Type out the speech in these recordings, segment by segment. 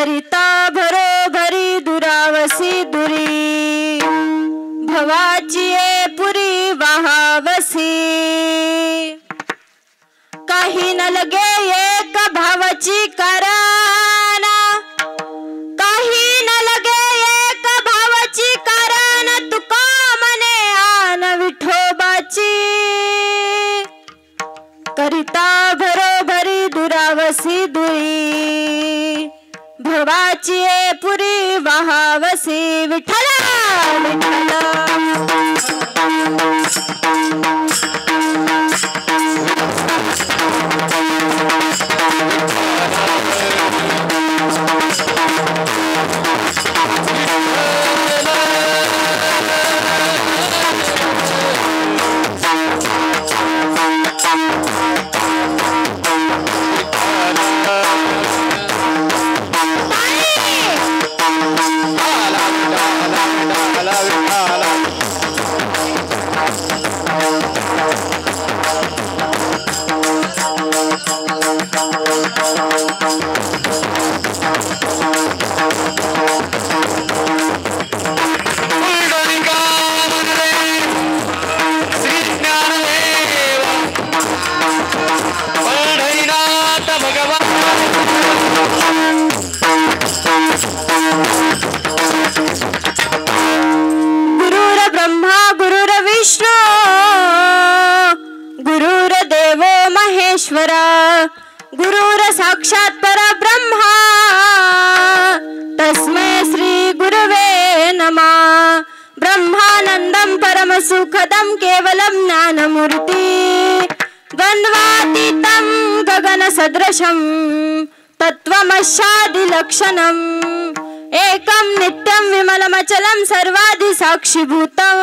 करिता भरोभरी दुरावसी दुरी भवाची पुरी वाहावसी काही न लगे एक भावाची कारण काही न लगे एक भावाची कारण तुका मने आन विठोबाची करिता भरोभरी दुरावसी दुरी भवाची पुरी वाहावसी विठ्ठला विठ्ठला गुरुर साक्षात परब्रह्मा तस्मै श्री गुरुवे नमः ब्रह्मानंदं परमसुखदं केवलं ज्ञानमूर्ति द्वन्द्वातीतं गगनसदृशं तत्त्वमस्यादिलक्षणम् एकं नित्यं विमलमचलं सर्वादिसाक्षिभूतं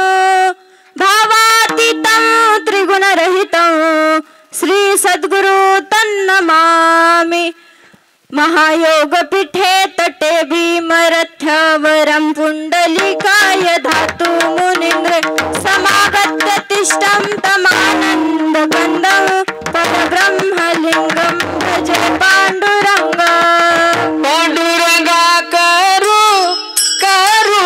भावातीतं त्रिगुणरहितं श्री सद्गुरु तन्नमामि महायोग पीठे तटे भीमरथ्यवरं पुंडलिकाय धातु मुनीन्द्र समागत्य तिष्ठं तमानन्दगन्धं परब्रह्मलिङ्गं भजे पाण्डुरङ्ग पाण्डुरङ्गा करू करू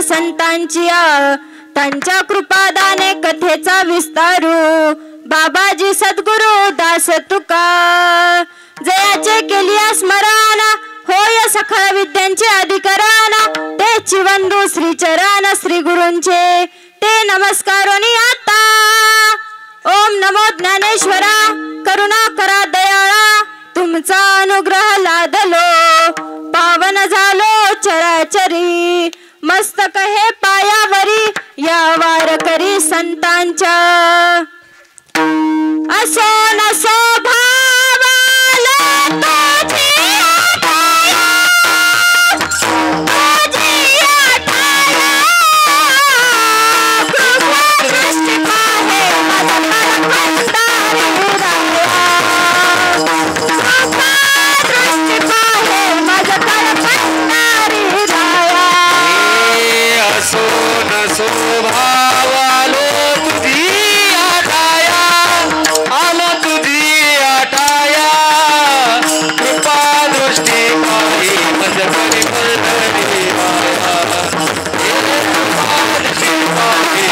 संतांची त्यांच्या कृपादाने कथेचा विस्तारू बाबाजी सद्गुरु दास तुका जयाचे केलिया स्मरण होय सखळ विद्यांचे अधिकरण तेची वंदू श्री चरण श्री गुरूंचे ते नमस्कारोनी आता. ओम नमो ज्ञानेश्वरा करुणा करा दयाळा तुमचा अनुग्रह लादलो पावन झालो चराचरी मस्तक हे पायावरी या वारकरी संतांच्या. असो नसो भावाला तुझी आठाया, तुझी आठाया. कृपादृष्टी पाहे माझा भंडारी राया. कृपादृष्टी पाहे माझा भंडारी राया. असो नसो भावालो तुझी आठाया, आलो तुझी आठाया. कृपा दृष्टी पाही मजबरी पलटली माया. कृपा दृष्टी पाही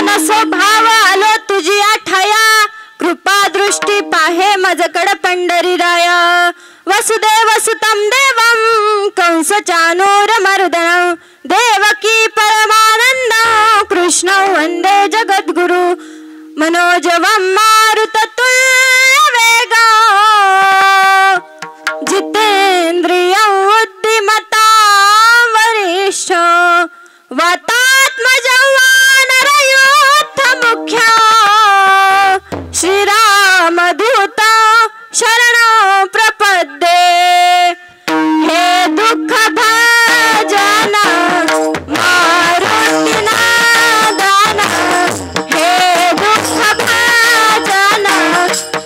नसो भाव आलो तुझी आठाया. कृपा दृष्टी पाहे मजकड पंढरी राया. वसुदेव सुतम देवम कंस चानूर मर्दनम देवकी परमानंद कृष्ण वंदे जगद्गुरु मनोजवम मारुततुल्य वेगा जितेंद्रिय बुद्धिमता वरिष्ठ वातात्मज मुख्य श्रीरामदूत शरण प्रपद्ये. हे दुःख भजन मारुती नादान, हे दुःख भजन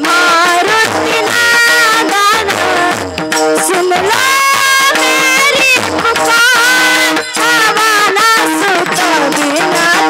मारुती नादान. सुन लो मेरी पुकार छावाना सुत बिनते.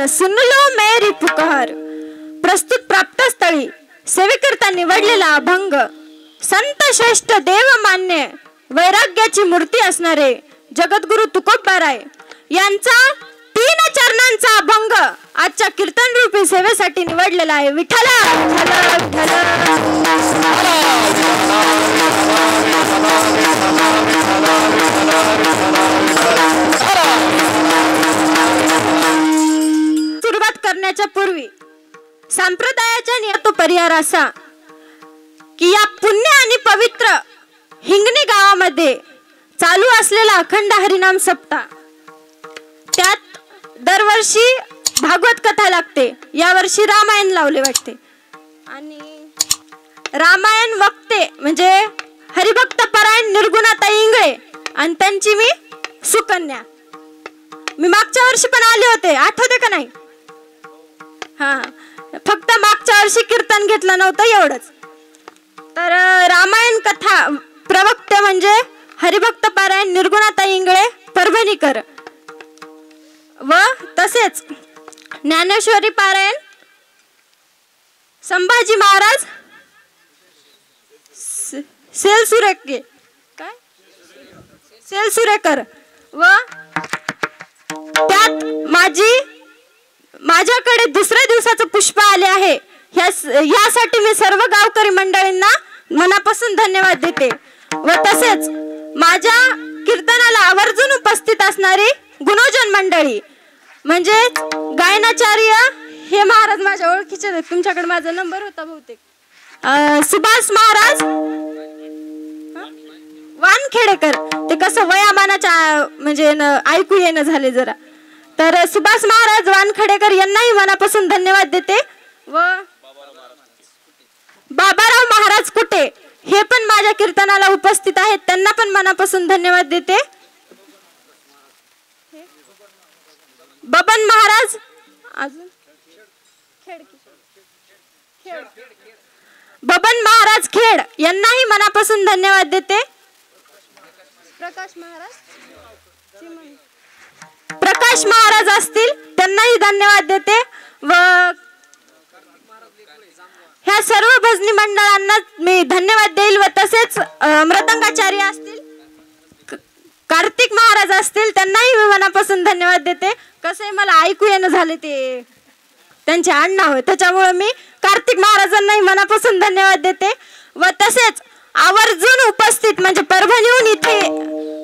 सुन लो मेरी पुकार. प्रस्तुत प्राप्त स्थळी सेवेकरता निवडलेला अभंग संत श्रेष्ठ देवमान्य वैराग्याची मूर्ती असणारे जगद्गुरु तुकोबाराय यांचा 3 चरणांचा अभंग आजच्या कीर्तन रूपी सेवेसाठी निवडलेला आहे. विठ्ठला विठ्ठला सुरुवात करण्याच्या पूर्वी संप्रदायाच्या नियतो परिहार असा की या पुण्य आणि पवित्र हिंगणी गावामध्ये चालू असलेला अखंड हरिनाम सप्ताह, त्यात दरवर्षी भागवत कथा लागते. यावर्षी रामायण लावले वाटते आणि रामायण वक्ते म्हणजे हरिभक्त परायण निर्गुणाताई इंगळे आणि त्यांची मी सुकन्या. मी मागच्या वर्षी पण आले होते, आठवते का नाही? हा, फक्त मागच्या वर्षी कीर्तन घेतलं नव्हतं एवढंच. तर रामायण कथा प्रवक्ते म्हणजे हरिभक्त पारायण निर्गुणाताई इंगळे परभणीकर व तसेच ज्ञानेश्वरी पारायण संभाजी महाराज सेलसुरेकर व त्यात माझ्याकडे दुसऱ्या दिवसाचं पुष्प आले आहे. ह्या यासाठी मी सर्व गावकरी मंडळींना मनापासून धन्यवाद देते व तसेच माझ्या कीर्तनाला आवर्जून उपस्थित असणारी गुणोजन मंडळी म्हणजे गायनाचार्य हे महाराज माझ्या ओळखीचे आहेत. तुमच्याकडे माझा नंबर होता बहुतेक. सुभाष महाराज वानखेडेकर ते कसं वयामानाच्या म्हणजे ऐकू येणं झाले जरा. तर सुभाष महाराज वानखेडेकर यांनाही मनापासून धन्यवाद देते व बाबाराव महाराज कुटे हे पण माझ्या कीर्तनाला उपस्थित आहेत. त्यांना पण मनापासून धन्यवाद देते. बबन महाराज अजून बबन महाराज खेड यांनाही मनापासून धन्यवाद देते. प्रकाश महाराज असतील त्यांनाही धन्यवाद देते व ह्या सर्व भजनी मंडळांना मी धन्यवाद देईल व तसेच मृदंगाचार्य असतील कार्तिक महाराज असतील त्यांनाही मी मनापासून धन्यवाद देते. कसं मला ऐकू येणं झाले ते त्यांचे आडनाव त्याच्यामुळे मी कार्तिक महाराजांनाही मनापासून धन्यवाद देते व तसेच आवर्जून उपस्थित म्हणजे परभणीहून इथे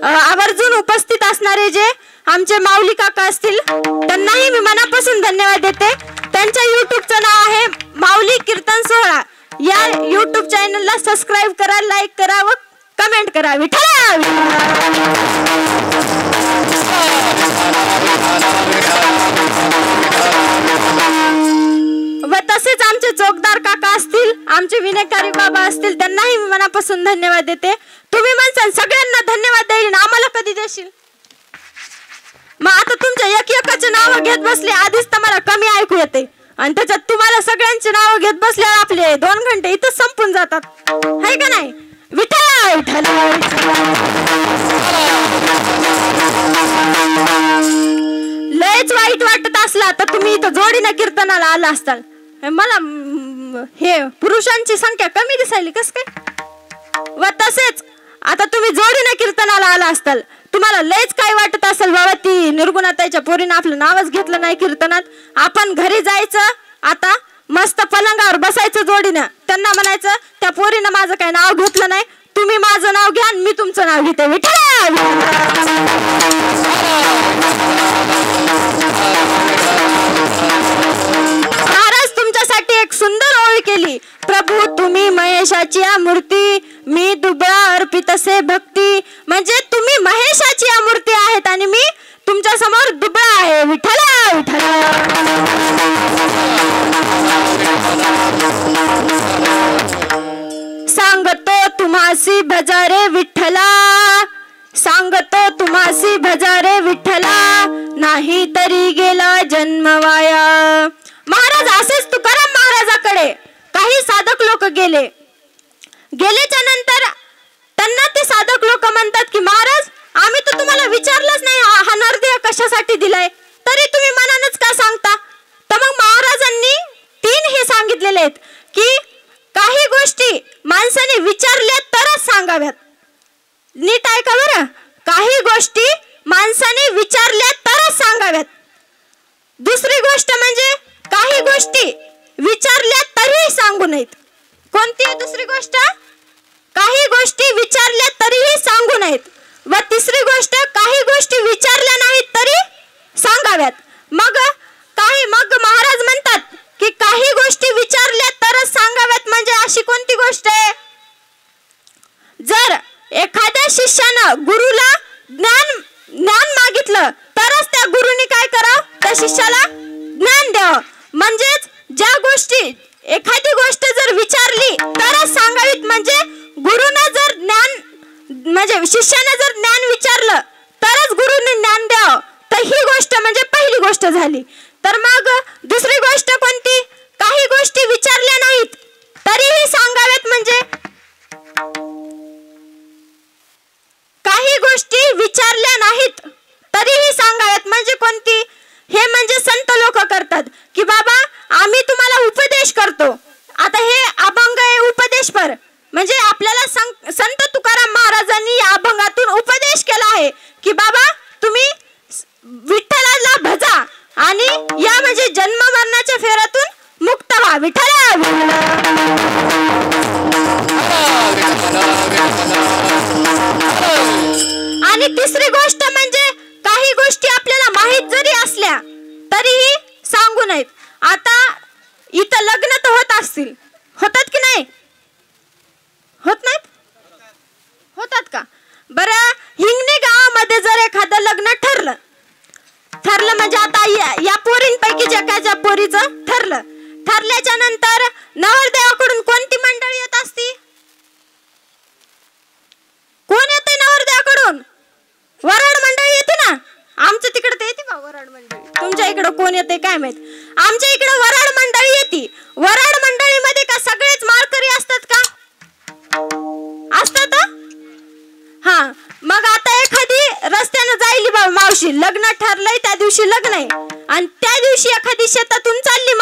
आवर्जून उपस्थित असणारे जे आमचे माऊली काका असतील त्यांनाही मी मनापासून धन्यवाद देते. त्यांच्या युट्यूबचं नाव आहे माऊली कीर्तन सोहळा. या युट्यूब चॅनलला सबस्क्राईब करा, लाईक करा व कमेंट करा. विठ्ठल व तसेच आमचे चौकदार काका असतील आमचे विनायकारी बाबा असतील त्यांनाही मी मनापासून धन्यवाद देते. तुम्ही म्हणसाल सगळ्यांना धन्यवाद देईल आम्हाला कधी देशील. मग आता तुमच्या एकाचे नाव घेत बसले आधीच तर मला कमी ऐकू येते आणि त्याच्यात तुम्हाला सगळ्यांचे नाव घेत बसल्यावर आपले 2 घंटे इथंच संपून जातात है का नाही. विठ्ठल विठ्ठल लयच वाईट वाटत असला तर तुम्ही इथं जोडीनं कीर्तनाला आला असताल. मला हे पुरुषांची संख्या कमी दिसायली कस काय. व तसेच आता तुम्ही जोडीनं कीर्तनाला आला असताल तुम्हाला लयच काय वाटत असेल बाबा ती निर्गुणाताईच्या पोरीनं आपलं नावच घेतलं नाही कीर्तनात. आपण घरी जायचं आता मस्त पलंगावर बसायचं जोडीनं त्यांना म्हणायचं त्या पोरीनं माझं काय नाव घेतलं नाही तुम्ही माझं नाव घ्या मी तुमचं नाव घेते. विठ्ठल महाराज तुमच्यासाठी एक सुंदर ओळ केली. प्रभू तुम्ही महेशाची मूर्ती मी दुबळा अर्पितसे भक्ती म्हणजे तुम्ही महेशाची मूर्ती आहेत आणि मी तुमच्या समोर दुबळा आहे. विठ्ठल विठ्ठल सांगतो तुम्हासी भजारे विठ्ठला सांगतो तुम्हासी भजारे विठ्ठला नाही तरी गेला जन्म वाया. महाराज असेच तुकाराम महाराजाकडे काही साधक लोक गेल्याच्या नंतर त्यांना ते साधक लोक म्हणतात की महाराज आम्ही तर तुम्हाला विचारलंच नाही हा नरदेह कशासाठी दिलाय तरी तुम्ही मनानच का सांगता. तर मग महाराजांनी 3 हे सांगितलेले आहेत की काही गोष्टी माणसाने विचारल्या तरच सांगाव्यात. नीट ऐका बरं. काही गोष्टी माणसाने विचारल्या तरच सांगाव्यात. दुसरी गोष्ट म्हणजे काही गोष्टी विचारल्या तरीही सांगू नयेत. कोणती आहे दुसरी गोष्ट. काही गोष्टी विचारल्या तरीही सांगू नयेत. व तिसरी गोष्ट काही गोष्टी विचारल्या नाहीत तरी सांगाव्यात. मग महाराज म्हणतात की काही गोष्टी विचारल्या तरच सांगाव्यात म्हणजे अशी कोणती गोष्ट आहे. जर एखाद्या शिष्यानं गुरुला ज्ञान मागितलं तरच त्या गुरुने काय करावं त्या शिष्याला ज्ञान द्यावं. म्हणजेच ज्या गोष्टी एखादी गोष्ट जर विचारली तरच सांगावीत म्हणजे गुरुनं जर ज्ञान म्हणजे शिष्याने जर ज्ञान विचारलं तरच गुरुने ज्ञान द्यावं. तर ही गोष्ट म्हणजे पहिली गोष्ट झाली. तर मग दुसरी गोष्ट कोणती. काही गोष्टी विचारल्या नाहीत तरीही सांगाव्यात म्हणजे काही गोष्टी विचारल्या नाहीत तरीही सांगाव्यात म्हणजे कोणती. हे म्हणजे संत लोक करतात की बाबा आम्ही तुम्हाला उपदेश करतो. आता हे अभंग आहे उपदेशपर म्हणजे आपल्याला संत तुकाराम महाराजांनी या अभंगातून उपदेश केला आहे की बाबा तुम्ही विठ्ठलाला भजा आणि या म्हणजे जन्म मरणाच्या फेऱ्यातून मुक्त व्हा. विठ्ठल इथं लग्न तर होत असतील, होतात की नाही? होत नाहीत? होतात का? बरं, हिंगणी गावामध्ये जर एखादं लग्न ठरलं म्हणजे आता या पोरींपैकी ज्या पोरीचं ठरल्याच्या नंतर नवरदेवाकडून कोणती मंडळी येत असती? कोण येते नवरदेवाकडून? वराड मंडळी येते ना. आमच्या तिकडे तर येते बा वराड मंडळी. तुमच्या इकडे कोण येते काय माहित. आमच्या इकडे वराड मंडळी येते. वराड मंडळीमध्ये का सगळेच माळकरी असतात का? असतात. हा, मग आता एखादी रस्त्यानं जायली बा मावशी, लग्न ठरलंय त्या दिवशी लग्न आहे आणि त्या दिवशी एखादी शेतातून चालली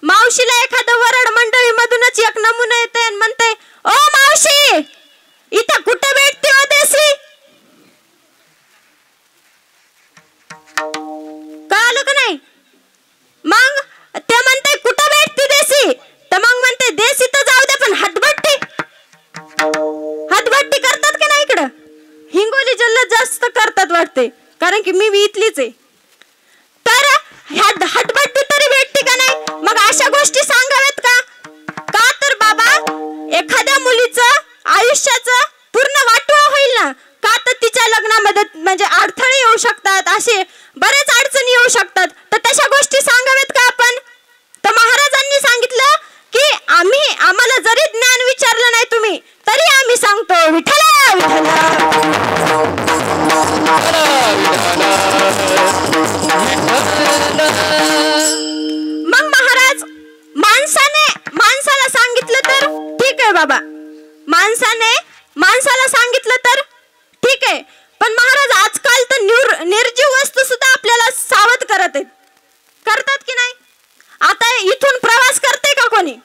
मावशीला एखादं वराड मंडळी मधूनच एक नमुना येते आणि म्हणते, ओ मावशी, इथं कुठं भेटते हो देसी? कळालं का नाही? मग ते म्हणते कुठं भेटते देसी, तर मग म्हणते देसी तर जाऊ दे पण हतबट्टी करतात का नाही? इकडं हिंगोली जिल्ह्यात जास्त करतात वाटते, कारण की मी इथलीच आहे. तर हतबट्टी तरी भेटते का नाही? मग अशा गोष्टी सांगाव्यात का? तर बाबा, एखाद्या मुलीचं आयुष्याचं पूर्ण वाटोळं होईल ना, का तर तिच्या लग्नामध्ये म्हणजे अडथळे येऊ शकतात, असे बरेच अडचणी येऊ शकतात. तर तशा गोष्टी सांगाव्यात का आपण? तर महाराजांनी सांगितलं की आम्हाला जरी ज्ञान विचारलं नाही तुम्ही, तरी आम्ही सांगतो विठ्ठला विठ्ठला. मग महाराज माणसाला सांगितलं तर ठीक आहे बाबा, माणसाला सांगितलं तर ठीक आहे, पण महाराज आजकाल तर निर्जीव वस्तू सुद्धा आपल्याला सावध करतात की नाही? आता इथून प्रवास करते का कोणी?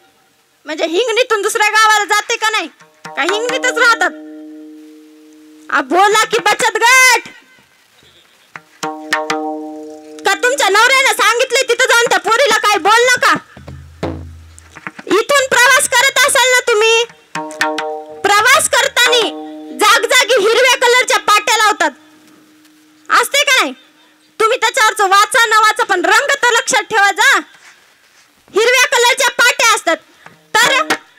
म्हणजे हिंगणीतून दुसऱ्या गावाला जाते का नाही? का हिंगणीतच राहतात? बोला की बचत गट. का तुमच्या नवऱ्याने सांगितलंय तिथं जाऊन त्या पोरीला काय बोल नका? इथून प्रवास करत असाल ना तुम्ही, प्रवास करताना जागजागी हिरव्या कलरच्या पाट्या लावतात, असते का नाही? तुम्ही त्याच्यावरच वाचा न वाचा, पण रंग तर लक्षात ठेवा जा. हिरव्या कलरच्या पाट्या असतात. तर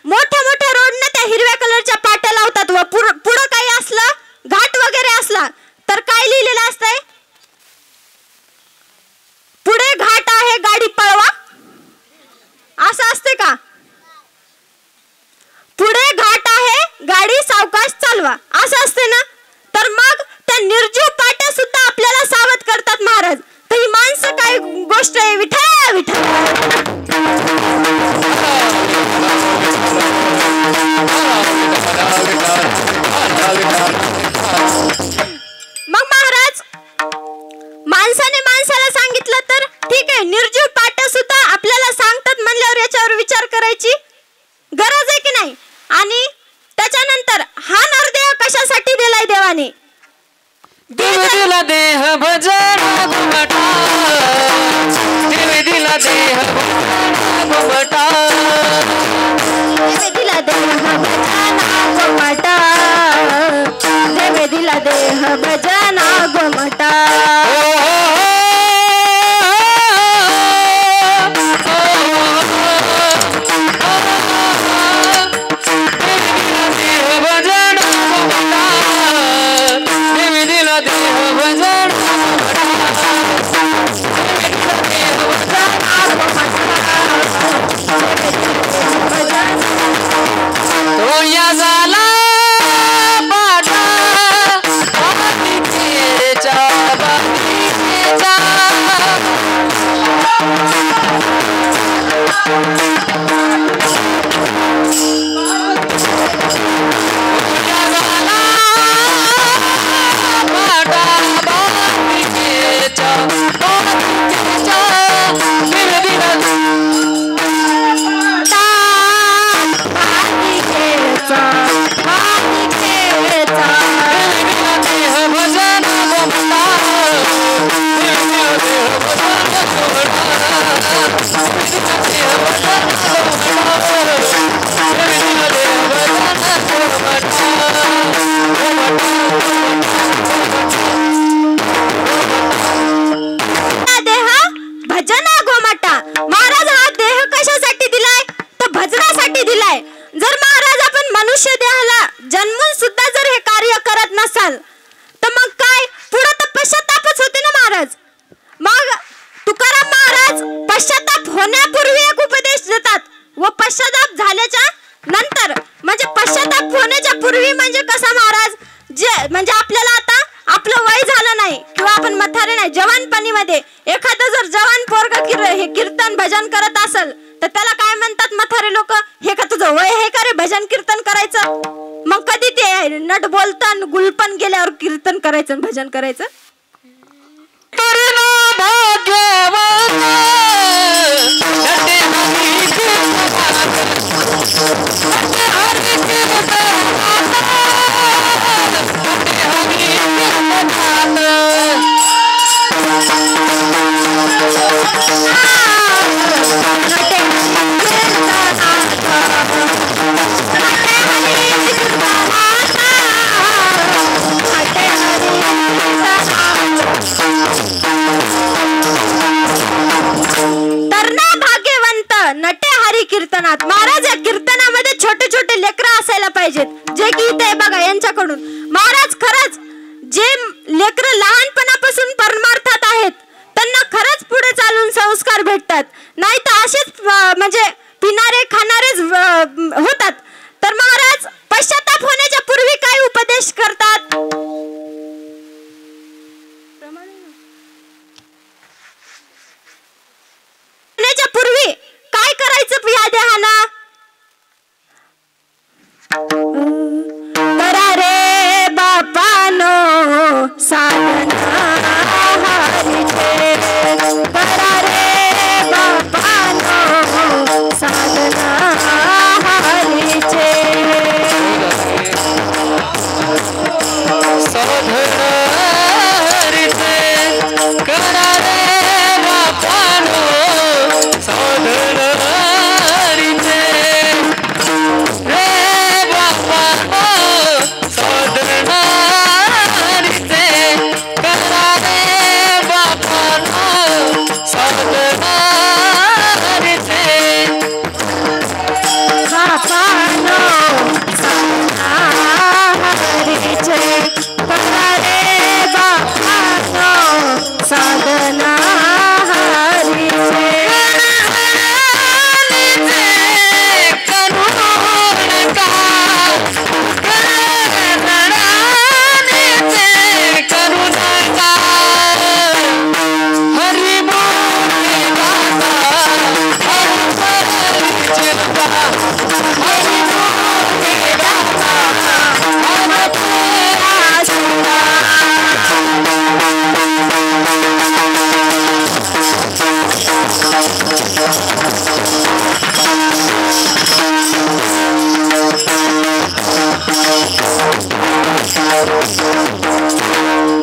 मोठ्या रोडने त्या हिरव्या कलरच्या पाट्या लावतात व पुढं काही असलं, घाट वगैरे असला तर काय लिहिलेलं असतंय? पुढे घाट आहे, गाडी पळवा, असं असते का? पुढे घाट आहे, गाडी सावकाश चालवा, असं असते ना. तर मग त्या निर्जीव पाट्या सुद्धा आपल्याला सावध करतात महाराज. तर ही माणसं काय गोष्ट आहे? विठ्ठला विठ्ठला. मग महाराज माणसाला सांगितलं तर ठीक आहे, निर्जीव पाट्या सुद्धा आपल्याला सांगतात म्हणल्यावर याच्यावर विचार करायची गरज आहे की नाही? आणि त्याच्यानंतर हा नरदेह कशासाठी दिलाय देवाने? दिला देह भजन घुमटा, दिला देह घुमटा, दिला देह भजन घुमटा, दिला देह भजन घुमटा. Yeah. मध्ये एखादं जर जवान पोरग हे कीर्तन भजन करत असेल तर त्याला काय म्हणतात म्हातारे लोक, हे का तुझं वय हे का रे भजन कीर्तन करायचं? मग कधी ते नट बोलतान गुलपन गेल्यावर कीर्तन करायचं भजन करायचं? कीर्तनात महाराज, या कीर्तनामध्ये छोटे छोटे लेकरं असायला पाहिजेत, जे की इथे बघा यांच्याकडून महाराज खरंच जे लेकरं लहानपणापासून परमार्थात आहेत त्यांना खरंच पुढे चालून संस्कार भेटतात, नाही तर असेच म्हणजे पिणारे खाणारेच होतात. तर महाराज पश्चाताप होण्याच्या पूर्वी काय उपदेश करतात? होण्याच्या पूर्वी काय करायचं या देहाला? करा रे बापानो साधना हरीचे, करा रे बापानो साधना हरीचे, साधना हरीचे, करा रे बापानो साधना हरीचे, रे बापानो साधना हरीचे, करा रे बापानो साधना हरीचे, बापानो साधना हरीचे, करा रे बापानो साधना हरीचे.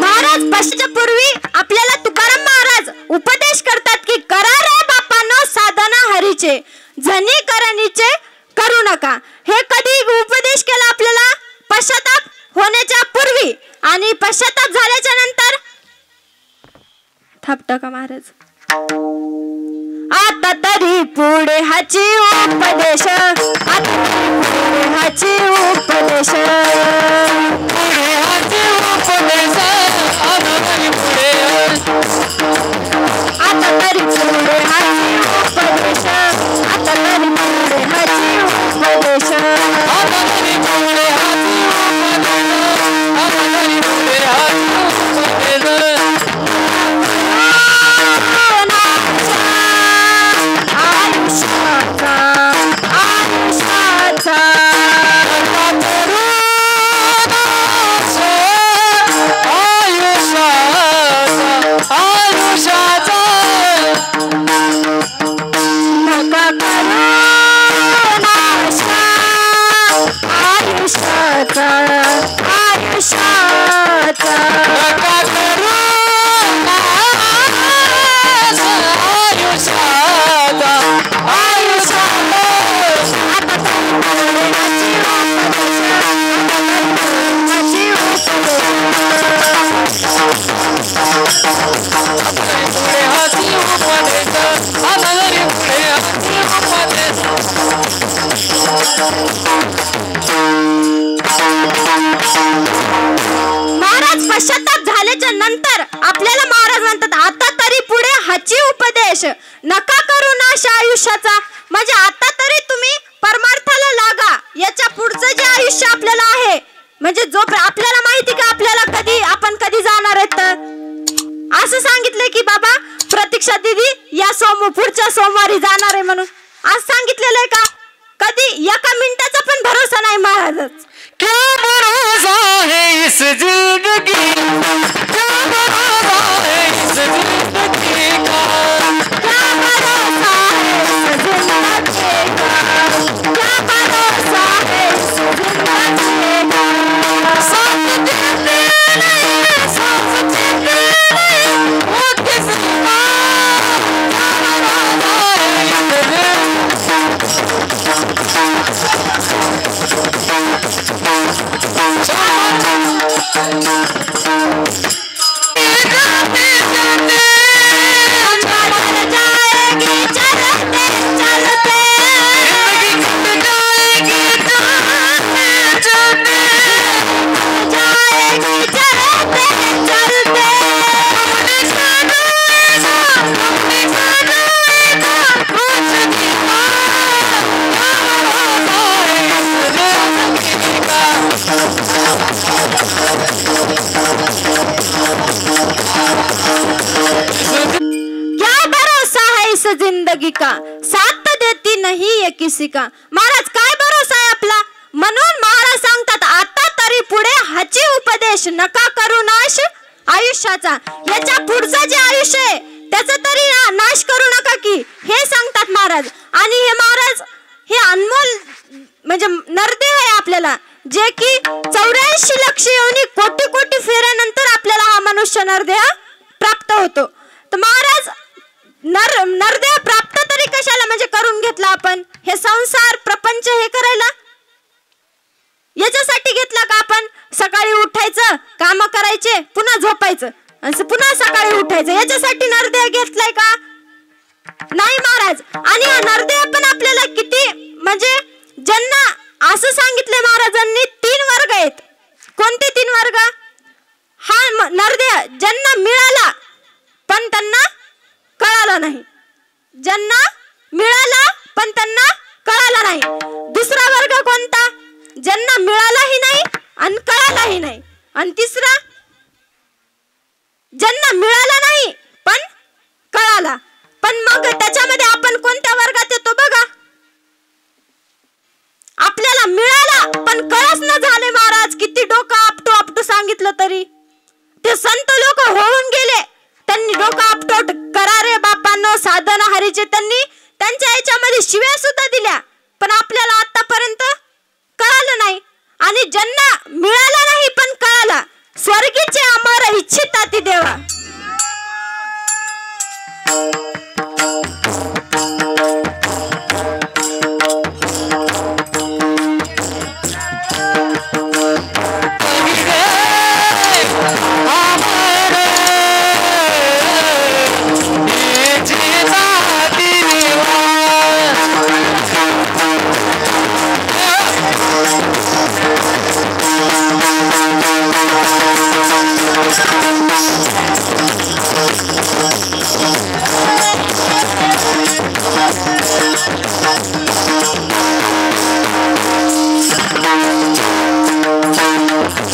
महाराज पश्चाच्या पूर्वी आपल्याला तुकाराम महाराज उपदेश करतात की करा रे बापानो साधना हरीचे, जनी करणीचे करू नका. हे कधी उपदेश केला आपल्याला? पश्चाताप होण्याच्या पूर्वी. आणि पश्चाताप झाल्याच्या नंतर थापटा का महाराज? आता तरी पुढे हाची उपदेश, आता पुढे हाची उपदेश, पुढे हाची उपदेश, आता तरी पुढे, आता तरी पुढे हाची उपदेश, आता तरी पुढे हाची उपदेश, आता तरी पुढे हाची उपदेश, आता तरी पुढे हाची उपदेश, आयुष्याचा आयुष्याचा नका करू नाश, आयुष्याचा आयुष्याचा नका करू नाश आयुष्याचा, आयुष्याचा, आता तरी पुढे हाची उपदेश, हाची पुढे हाची उपदेश, आता तरी पुढे हाची उपदेश. महाराज पश्चाताप झाल्याच्या नंतर आपल्याला महाराज म्हणतात आता तरी पुढे हाची उपदेश, नका करू नाश आयुष्याचा. म्हणजे आता तरी तुम्ही परमार्थाला लागा. याच्या पुढचं जे आयुष्य आपल्याला आहे, म्हणजे जो आपल्याला माहिती का आपल्याला आपण कधी जाणार आहेत, असं सांगितलं की बाबा प्रतीक्षा दिदी या पुढच्या सोमवारी जाणार आहे म्हणून आज सांगितलेलं आहे का? कधी एका मिनिटाचा पण भरोसा नाही महाराजच. क्या भरोसा है इस जिंदगी, क्या भरोसा है इस जिंदगी का, क्या भरोसा है इस जिंदगी का, क्या भरोसा है इस जिंदगी का. साथ देते नहीं, साथ देते नहीं, वो किसी का, क्या भरोसा है इस जिंदगी का, साथ देती नहीं ये किसी का. महाराज काय भरोसा आहे आपला. म्हणून महाराज सांगतात आता तरी पुढे हाची उपदेश नका करू नाश आयुष्याचा. याच्या पुढचं जे आयुष्य आहे त्याचा तरी नाश करू नका की, हे सांगतात महाराज. आणि हे महाराज हे अनमोल म्हणजे नरदेह आहे आपल्याला, जे की 84 लक्ष योनी कोटी कोटी फेऱ्यानंतर आपल्याला हा मनुष्य नरदेह प्राप्त होतो. तर महाराज नरदेह प्राप्त तरी कशाला म्हणजे करून घेतला आपण. हे संसार प्रपंच हे करायला याच्यासाठी घेतला का आपण. सकाळी उठायचं, काम करायचे, पुन्हा झोपायचं आणि पुन्हा सकाळी उठायचं, याच्यासाठी नरदेह घेतलाय का. नाही महाराज. आणि हा नरदेह पण आपल्याला किती म्हणजे ज्यांना असं सांगितलंय महाराजांनी 3 वर्ग आहेत. कोणते 3 वर्ग. हा नरदेह ज्यांना मिळाला पण त्यांना कळाला नाही, ज्यांना मिळाला पण त्यांना कळाला नाही. दुसरा वर्ग कोणता. ज्यांना मिळालाही नाही आणि कळालाही नाही. आणि तिसरा ज्यांना मिळाला नाही पण कळाला. पण मग त्याच्यामध्ये आपण कोणत्या वर्गात येतो बघा. आपल्याला मिळाला पण कळच न झाले महाराज. किती डोकं आपटू आपटू सांगितलं तरी ते संत लोक होऊन गेले. त्यांनी डोकं आपटोट करा रे बापांनो साधन हरीचे, त्यांनी त्यांच्या याच्यामध्ये शिव्या सुद्धा दिल्या, पण आपल्याला आतापर्यंत कळालं नाही. आणि ज्यांना मिळाला नाही पण कळाला, स्वर्गीचे अमर इच्छिता ती देवा.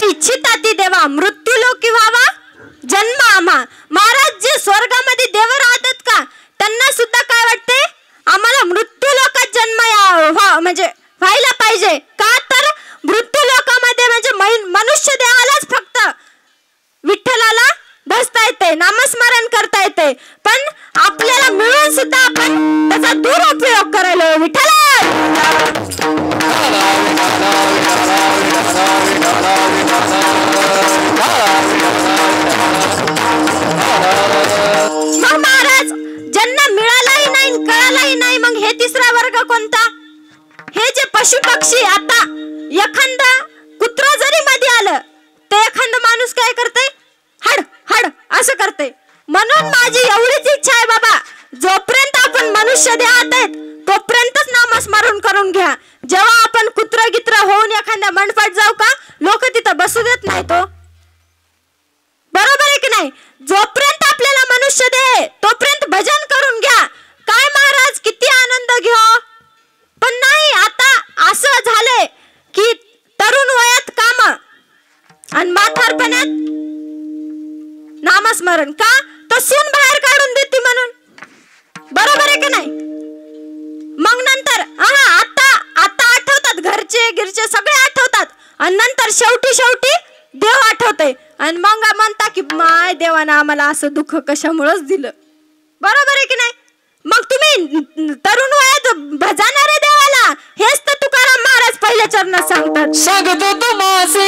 इच्छिता ती देवा मृत्यू लोकी व्हावा जन्म आम्हा. महाराज जे स्वर्गामध्ये देव राहतात का त्यांना सुद्धा काय वाटते, आम्हाला मृत्यू लोकात जन्म म्हणजे व्हायला पाहिजे का. तर मृत्यू लोकामध्ये म्हणजे मनुष्य देहालाच फक्त विठ्ठलाला बसता येते, नामस्मरण करता येते. पण आपल्याला मिळून सुद्धा आपण त्याचा दुरुपयोग करायला. विठ्ठला मग महाराज ज्यांना मिळालाही नाही कळालाही नाही, मग हे तिसरा वर्ग कोणता. हे जे पशु पक्षी. आता एखादा कुत्रा जरी मध्ये आलं तर एखादा माणूस काय करते, हड हड असं करते. म्हणून माझी एवढीच इच्छा आहे बाबा, जोपर्यंत आपण मनुष्य देहात आहेत तोपर्यंतच नामस्मरण करून घ्या. जेव्हा आपण कुत्रा गित्रा होऊन एखाद्या मंडपात जाऊ का, लोक तिथं बसू देत नाही. तो बरोबर आहे की नाही. जोपर्यंत आपल्याला मनुष्य देह तोपर्यंत भजन करून घ्या. काय महाराज किती आनंद घेऊ. पण नाही, आता असं झालंय की तरुण वयात काम आणि म्हातारपणात नामस्मरण का. तर सून बाहेर काढून देते म्हणून. आहे का नाही? मग नंतर आता आता आठवतात, घरचे गिरचे सगळे आठवतात, आणि नंतर शेवटी देव आठवतय, आणि मग म्हणता की माय देवानं आम्हाला असं दुःख कशामुळेच दिलं. बरोबर आहे की नाही? मग तुम्ही तरुण वयात भजाणारे देवाला, हेच तर तुकाराम महाराज पहिल्या चरणात सांगतात. सांगतो तुम्हासी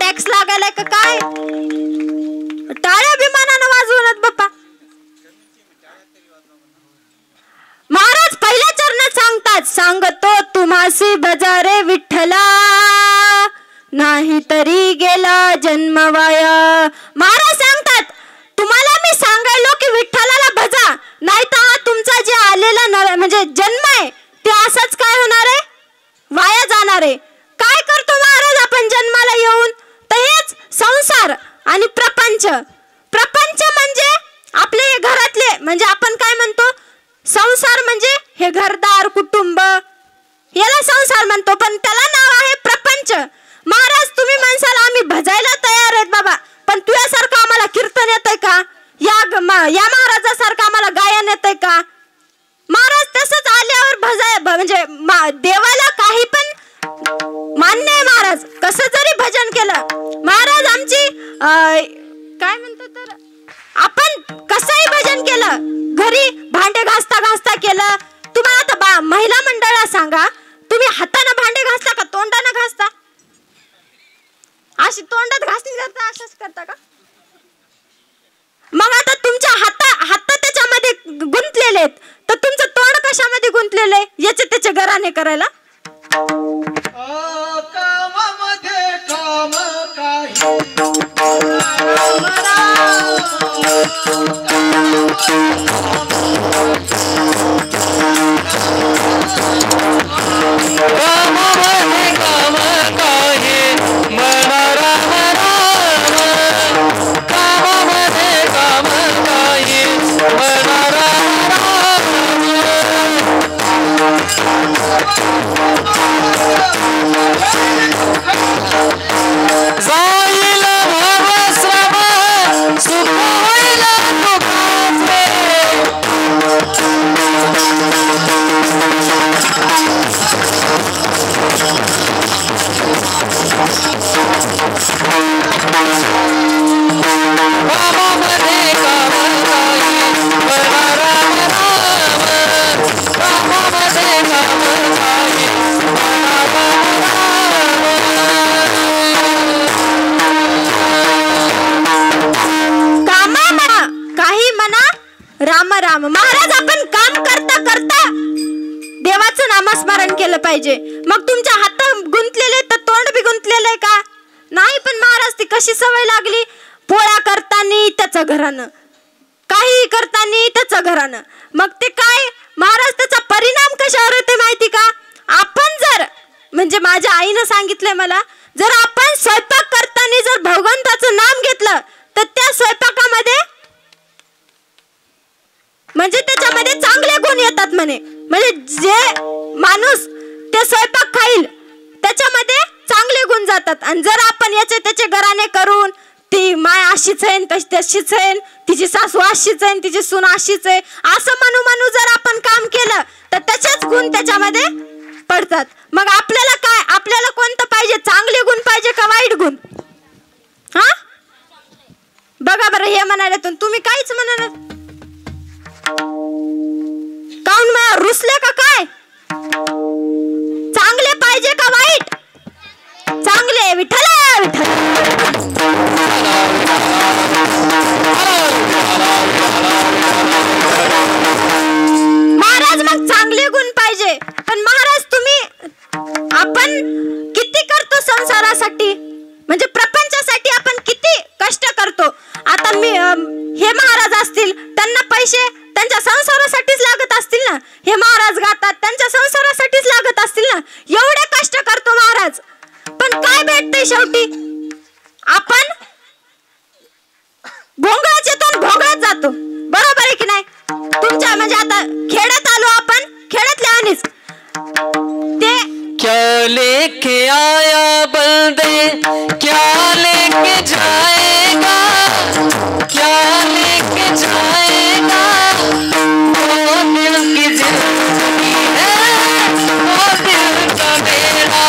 टॅक्स लागायलाय का काय? टाळ्या विमानानं वाजवणार बाप्पा. महाराज पहिल्या चरणात सांगतात, सांगतो तुम्हासी भजारे विठ्ठला, नाही तरी गेला जन्म वाया. महाराज सांगतात तुम्हाला मी सांगायलो की विठ्ठलाला भजा, नाही तर हा तुमचा जे आलेला म्हणजे जन्म आहे ते असाच काय होणार आहे, वाया जाणार आहे. काय करतो महाराज आपण जन्माला येऊन? तर हेच संसार आणि प्रपंच. प्रपंच म्हणजे आपले घरातले, म्हणजे आपण काय म्हणतो संसार, म्हणजे हे घरदार कुटुंब, याला संसार म्हणतो, पण त्याला नाव आहे प्रपंच. महाराज तुम्ही म्हणसाल आम्ही भजायला तयार आहेत बाबा, पण तुझ्यासारखं आम्हाला कीर्तन येतंय का? या महाराजासारखं आम्हाला गायन येतंय का? महाराज तसंच आल्यावर भजाय म्हणजे देवाला काही पण मान्य आहे. महाराज कसं जरी भजन केलं, महाराज आमची काय म्हणतो तर आपण कसंही भजन केलं, घरी भांडे घासता घासता केलं. तुम्हाला आता महिला मंडळाला सांगा, तुम्ही हाताने भांडे घासता का तोंडाने घासता? अशी तोंडात घासणी करता, अशाच करता का? मग आता तुमच्या हात त्याच्यामध्ये गुंतलेले आहेत, तर तुमचं तोंड कशामध्ये गुंतलेलं आहे? याचे त्याचे गराने करायला. कामामध्ये काम काही मग तुमच्या हात गुंतलेले तर तोंड बी गुंतलेलं आहे का? नाही. पण महाराज ती कशी सवय लागली, पोळ्या करताना त्याचं घरानं, काही करताना त्याचं घरानं. मग ते काय महाराज, त्याचा परिणाम कशावर होते माहिती का? आपण जर म्हणजे माझ्या आईनं सांगितलंय मला, जर आपण स्वयंपाक करताना जर भगवंताचं नाम घेतलं तर त्या स्वयंपाकामध्ये म्हणजे त्याच्यामध्ये चांगले गुण येतात म्हणे. म्हणजे जे माणूस ते स्वयंपाक खाईल त्याच्यामध्ये चांगले गुण जातात. आणि जर आपण याचे त्याचे घराने करून ती माय अशीच आहे तशीच आहे, तिची सासू अशीच आहे, तिची सून अशीच आहे, असं म्हणू जर आपण काम केलं तर त्याचेच गुण त्याच्यामध्ये पडतात. मग आपल्याला काय, आपल्याला कोणतं पाहिजे, चांगले गुण पाहिजे का वाईट गुण? हा बघा बरं, हे म्हणाले तुम्ही काहीच म्हणाल, काऊन मला रुसले का काय? चांगले पाहिजे का वाईट? चांगले. विठ्ठल महाराज, मग चांगले गुण पाहिजे. पण महाराज तुम्ही, आपण किती करतो संसारासाठी, म्हणजे प्रपंचासाठी आपण किती कष्ट करतो. आता मी हे महाराज असतील, त्यांना पैसे त्यांच्या संसारासाठीच लागत असतील ना. हे महाराज गातात, त्यांच्या संसारासाठीच लागत असतील ना. एवढे कष्ट करतो महाराज, पण काय भेटतंय शेवटी? आपण भोंगळाच येतो, भोंगळाच जातो. बरोबर आहे की नाही? तुमच्या म्हणजे आता खेड्यात आलो आपण, खेड्यातल्या आणीच ते क्या लेके आया बंदे, क्या लेके जाएगा, क्या लेके जाएगा, वो दिल की जिंदगी है, वो दिल का मेरा,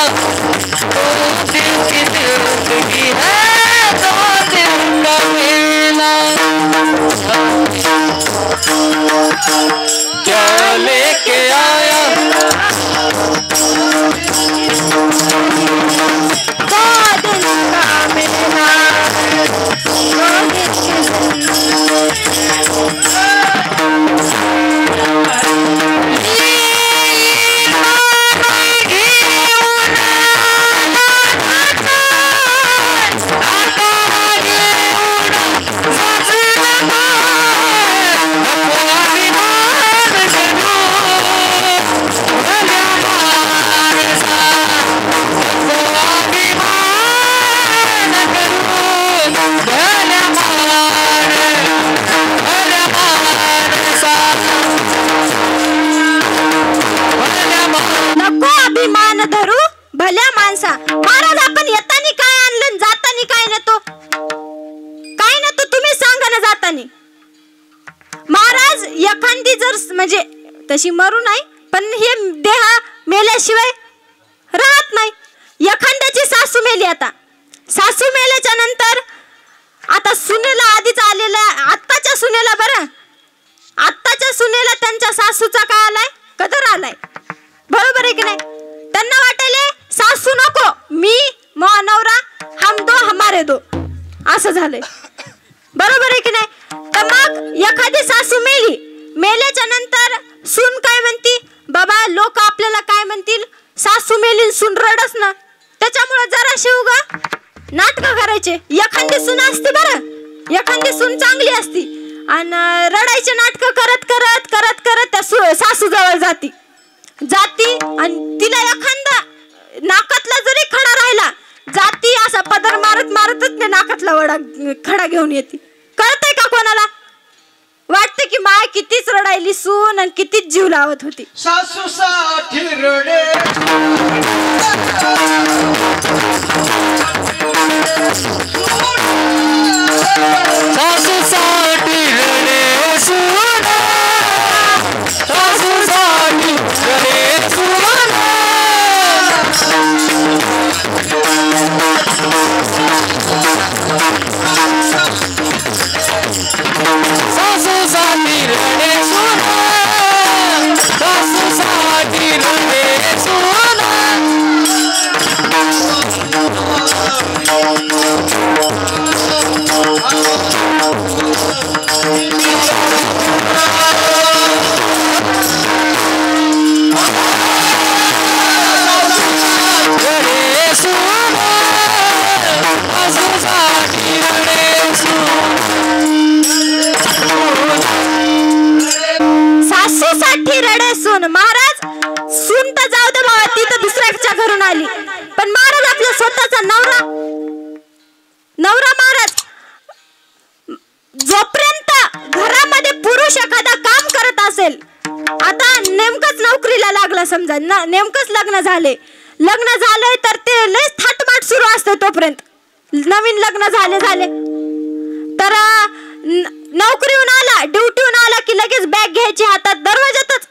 वो दिल की जिंदगी है, वो दिल का मेरा. क्या लेके आया भल्या माणसा. महाराज, आपण येतानी काय आणलं, जातानी काय नेतो? काय नेतो तुम्ही सांगा ना. जातानी महाराज एखादी जर म्हणजे तशी मरू नाही, पण हे देह मेल्याशिवाय राहत नाही. एखाद्याची सासू मेली, आता सासू मेल्याच्या नंतर आता सुनेला आधीच आलेला, आत्ताच्या सुनेला, बरं आत्ताच्या सुनेला त्यांच्या सासूचा काय आलाय, कदर आलाय. बरोबर आहे की नाही? त्यांना वाटायले सासू नको, मी नवरा, हम दो हमारे दो, असं झालंय. बरोबर आहे की नाही? तर मग एखादी सासू मेली, मेल्याच्या नंतर सून काय म्हणती, बाबा लोक आपल्याला काय म्हणतील, सासू मेली सून रडस ना. त्याच्यामुळे जरा शिवगा नाटक करायचे. एखादी सून असते, बरं एखादी सून चांगली असती आणि रडायचे नाटक करत करत करत करत त्या सासू जवळ जाती आणि तिला एखादा नाकातला जरी खडा राहिला, जाती असा पदर मारत मारतच ते नाकातला खडा घेऊन येते. कळतंय का कोणाला? वाटतं की माय कितीच रडायली सून आणि कितीच जीव लावत होती. सासू साठी रडे, सासू साठी रडे सुना, सासू साठी रडे सुना, सासू साठी रडे सुना, सासू साठी रडे सुना. होणं. महाराज सून तर जाऊ दे बाबा, ती तर दुसऱ्याच्या घरून आली, पण महाराज आपला स्वतःचा नवरा महाराज जोपर्यंत घरामध्ये पुरुष एखादा काम करत असेल, आता नेमकंच नोकरीला लागला समजा, नेमकंच लग्न झालंय तर ते लयच थाटमाट सुरू असते. तोपर्यंत नवीन लग्न झाले तर नोकरीहून आला, ड्युटीहून आला की लगेच बॅग घ्यायची हातात, दरवाजातच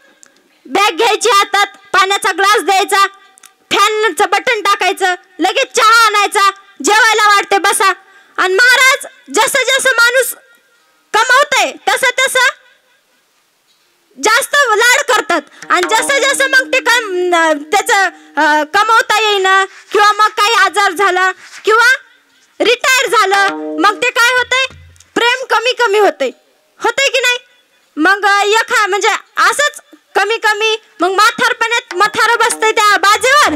बॅग घ्यायची हातात, पाण्याचा ग्लास द्यायचा, फॅनचं बटन टाकायचं, लगेच चहा आणायचा, जेवायला वाटते बसा. आणि महाराज जसं जसं माणूस कमवतय तसं जास्त लाड करतात. आणि जसं मग ते त्याचं कमवता येईना किंवा मग काही आजार झाला किंवा रिटायर झालं, मग ते काय होतंय, प्रेम कमी होतंय की नाही. मग म्हणजे असंच कमी मग म्हातारं बसतंय त्या बाजेवर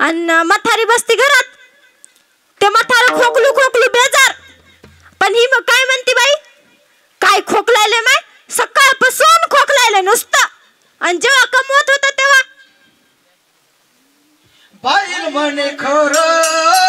आणि म्हातारी बसती घरात. ते म्हातारं खोकलू बेजार, पण ही मग काय म्हणते, बाई काय खोकलायले, माय सकाळपासून खोकलायले नुसतं. आणि जेव्हा कमवत होता तेव्हा बाईल म्हणे खरं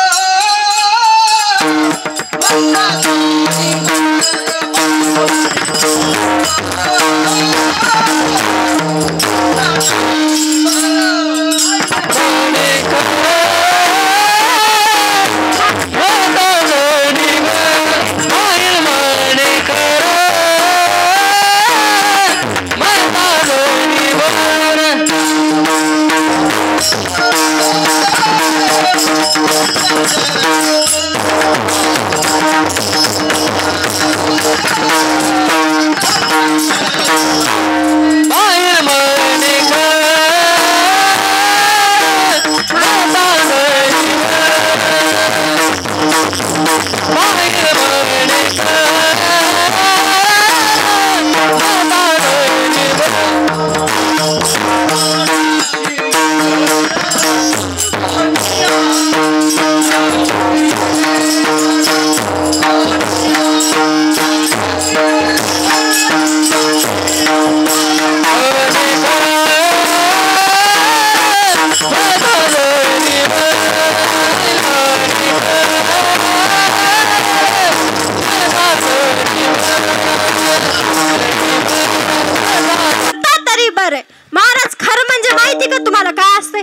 महाराज खरं म्हणजे माहिती का तुम्हाला काय असते?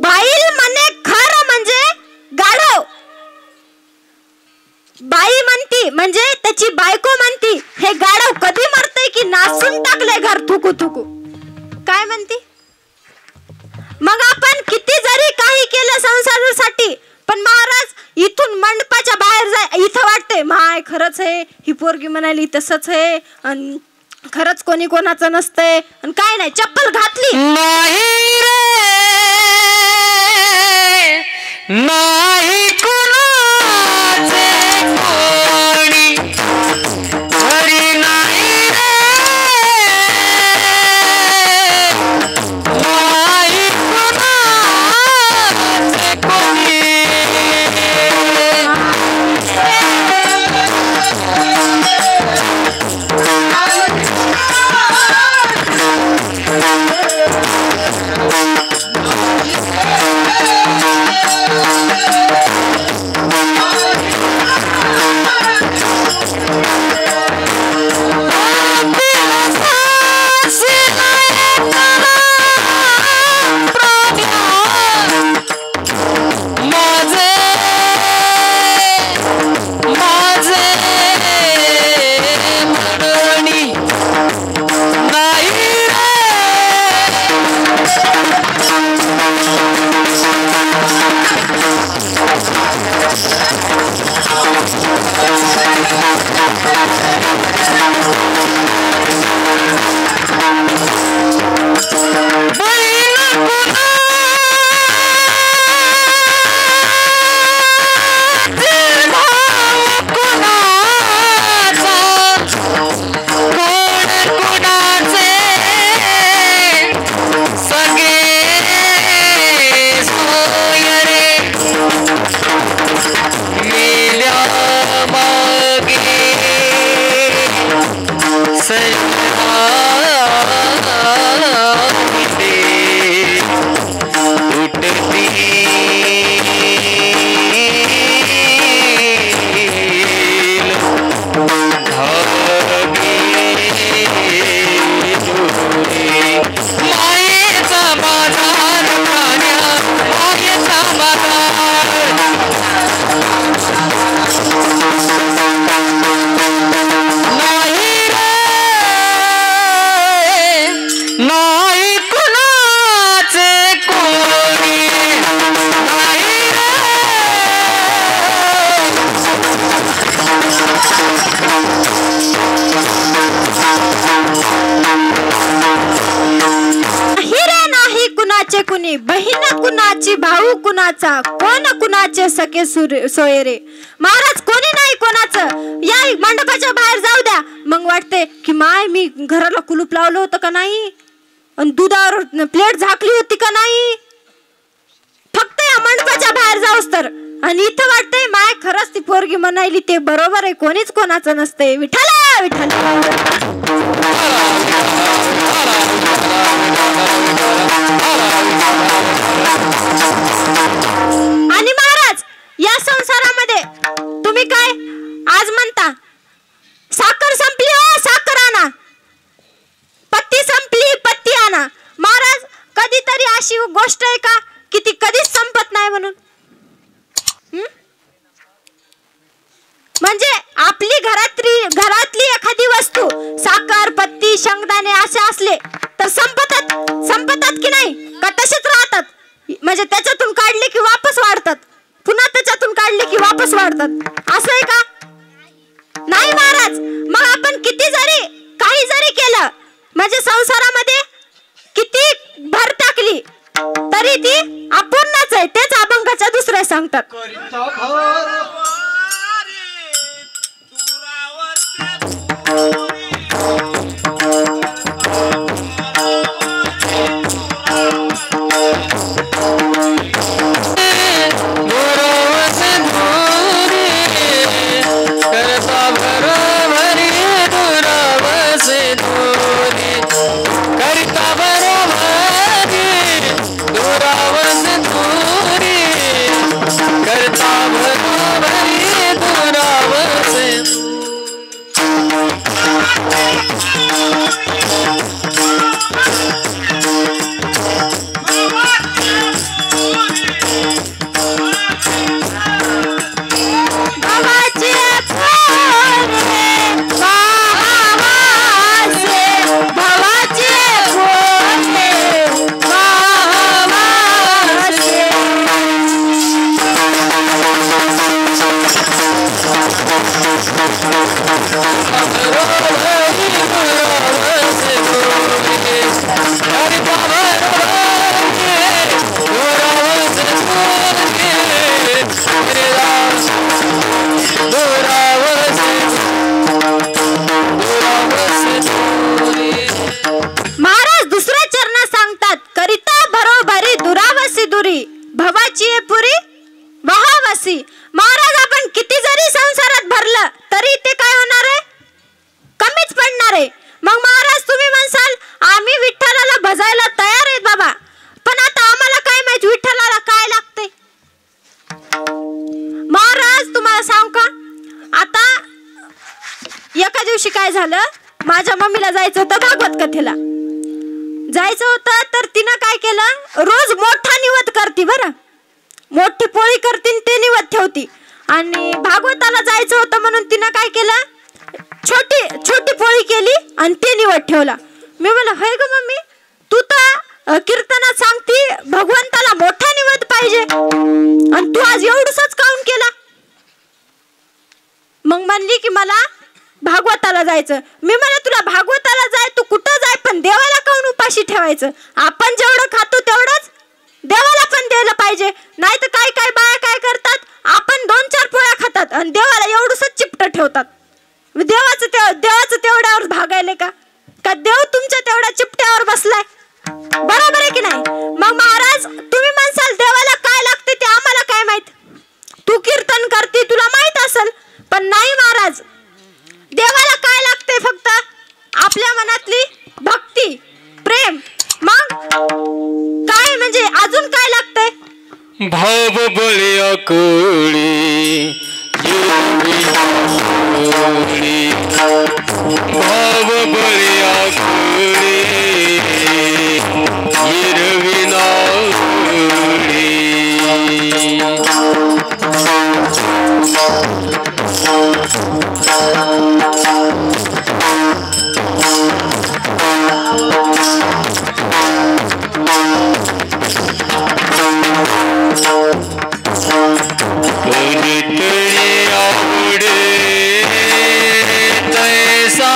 बाईल म्हणे खरं म्हणजे गाढव. बाई म्हणती म्हणजे त्याची बायको म्हणती, हे गाढव कधी मरतय की नासून टाकले घर थुकू. काय म्हणती? मग आपण किती जरी काही केलं संसारासाठी, पण महाराज इथून मंडपाच्या बाहेर जाय, इथं वाटते माय खरंच आहे, ही पोरगी म्हणाली तसंच आहे, आणि खरंच कोणी कोणाचं नसतंय, आणि काय नाही चप्पल घातली नाही कुणाचे कोणी घरी नाही नाही कुणाचे कोणी. कुणाचे कुणी, बहीण कुणाची, भाऊ कुणाचा, कोण कुणाचे सखे सोयरे. महाराज कोणी नाही कोणाचं. या मंडपाच्या बाहेर जाऊ द्या. मग वाटते की माय मी घराला कुलूप लावलं होतं का नाही, आणि दुधावर प्लेट झाकली होती का नाही. फक्त या मंडपाच्या बाहेर जाऊस तर. आणि इथं वाटतंय माय खरंच ती पोरगी म्हणायली ते बरोबर आहे, कोणीच कोणाचं नसतंय. विठ्ठला विठ्ठला. आणि महाराज या संसारामध्ये तुम्ही काय आज म्हणता, साखर संपली हो साखर आणा, पत्ती संपली पत्ती आणा. महाराज कधीतरी अशी गोष्ट आहे का की ती कधीच संपत नाही म्हणून. म्हणजे आपली घरातली एखादी वस्तू साखर पत्ती शेंगदाणे असे असले तर संपतात की नाही, का तसेच राहतात. म्हणजे त्याच्यातून काढले की वापस वाढतात, पुन्हा त्याच्यातून काढले की वापस वाढतात, असं आहे का. नाही महाराज. मग आपण काही जरी केलं, म्हणजे संसारामध्ये किती भर टाकली तरी ती अपूर्णच आहे. तेच अभंगाच्या दुसऱ्या सांगतात. भवाची पुरी वाहवासी. महाराज आपण किती जरी संसारात भरलं तरी ते काय होणार आहे, कमीच पडणार आहे. मग महाराज तुम्ही म्हणसाल आम्ही विठ्ठलाला भजायला तयार आहेत बाबा, पण आता आम्हाला काय माहित विठ्ठलाला काय लागते. महाराज तुम्हाला सांगू का, आता एका दिवशी काय झालं, माझ्या मम्मीला जायचं होतं भागवत कथेला जायचं होतं. तर तिनं काय केलं, रोज मोठा निवद करती, बरं मोठी पोळी करती ते निवद ठेवती. आणि भागवताला जायचं होतं म्हणून तिनं काय केलं, छोटी पोळी केली आणि ते निवद ठेवला. मी म्हणलं होय ग मम्मी, तू तर कीर्तनात सांगती भगवंताला मोठा निवद पाहिजे आणि तू आज एवढंच काऊन केला. मग म्हणली की मला भागवताला जायचं. मी म्हणलं तुला भागवताला जाय, तू कुठं जाय, पण देवाला काऊन उपाशी ठेवायचं. आपण जेवढं खातो तेवढंच देवाला पण द्यायला पाहिजे. नाही तर काय काय बाया काय करतात, आपण 2-4 पोळ्या खातात आणि देवाला एवढंच चिपट ठेवतात. देवाचं तेवढ्यावर भागायले का देव तुमच्या तेवढ्या चिपट्यावर बसलाय, बरोबर आहे की नाही. मग महाराज तुम्ही म्हणसाल देवाला काय लागते ते आम्हाला काय माहित, तू कीर्तन करते तुला माहित असेल, पण नाही महाराज, देवाला काय लागते फक्त आपल्या मनातली भक्ती प्रेम. मग काय म्हणजे अजून काय लागतंय, भाव बळी कोळी भाव बळी कोळी हिरविना आवडे तैसा